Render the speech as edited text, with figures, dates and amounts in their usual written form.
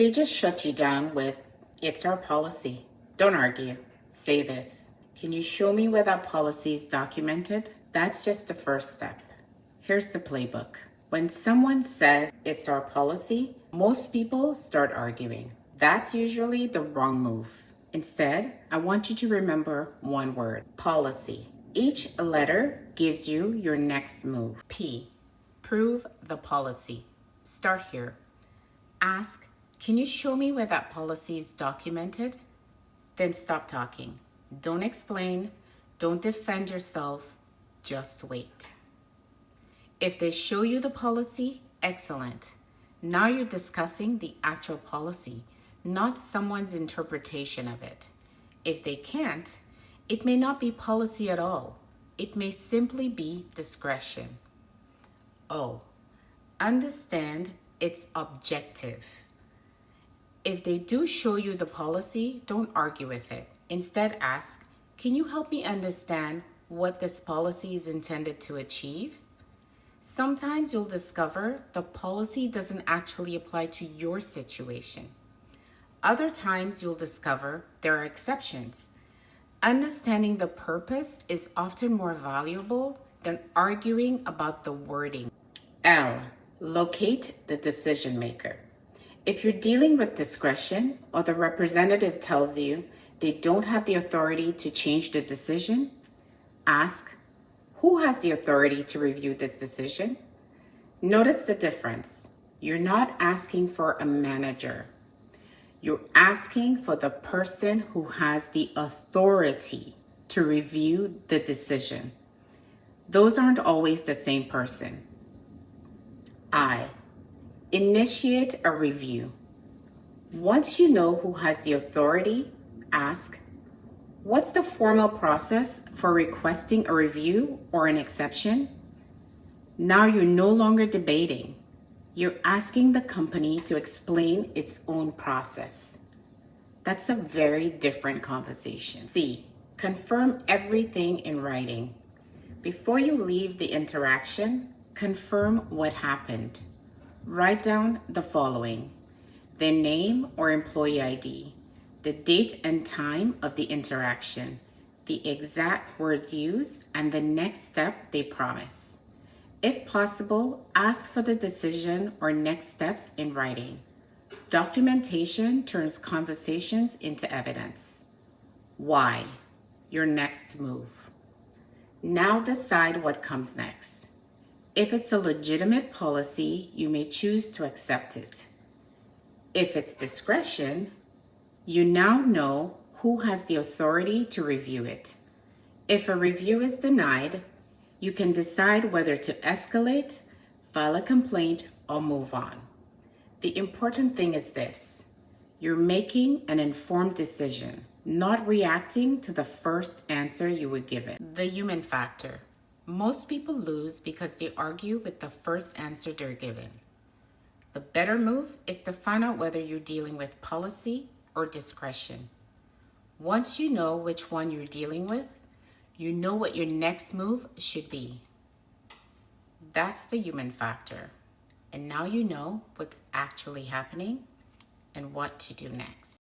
They just shut you down with, "It's our policy." Don't argue. Say this: "Can you show me where that policy is documented?" That's just the first step. Here's the playbook. When someone says it's our policy, most people start arguing. That's usually the wrong move. Instead, I want you to remember one word: policy. Each letter gives you your next move. P, prove the policy. Start here. Ask, "Can you show me where that policy is documented?" Then stop talking. Don't explain. Don't defend yourself. Just wait. If they show you the policy, excellent. Now you're discussing the actual policy, not someone's interpretation of it. If they can't, it may not be policy at all. It may simply be discretion. Oh, understand it's objective. If they do show you the policy, don't argue with it. Instead, ask, "Can you help me understand what this policy is intended to achieve?" Sometimes you'll discover the policy doesn't actually apply to your situation. Other times you'll discover there are exceptions. Understanding the purpose is often more valuable than arguing about the wording. L, locate the decision maker. If you're dealing with discretion or the representative tells you they don't have the authority to change the decision, ask, "Who has the authority to review this decision?" Notice the difference. You're not asking for a manager. You're asking for the person who has the authority to review the decision. Those aren't always the same person. I, initiate a review. Once you know who has the authority, ask, "What's the formal process for requesting a review or an exception?" Now you're no longer debating. You're asking the company to explain its own process. That's a very different conversation. C, confirm everything in writing. Before you leave the interaction, confirm what happened. Write down the following: the name or employee ID, the date and time of the interaction, the exact words used, and the next step they promise. If possible, ask for the decision or next steps in writing. Documentation turns conversations into evidence. Why? Your next move. Now decide what comes next. If it's a legitimate policy, you may choose to accept it. If it's discretion, you now know who has the authority to review it. If a review is denied, you can decide whether to escalate, file a complaint, or move on. The important thing is this: you're making an informed decision, not reacting to the first answer you were given. The human factor. Most people lose because they argue with the first answer they're given. The better move is to find out whether you're dealing with policy or discretion. Once you know which one you're dealing with, you know what your next move should be. That's the human factor. And now you know what's actually happening and what to do next.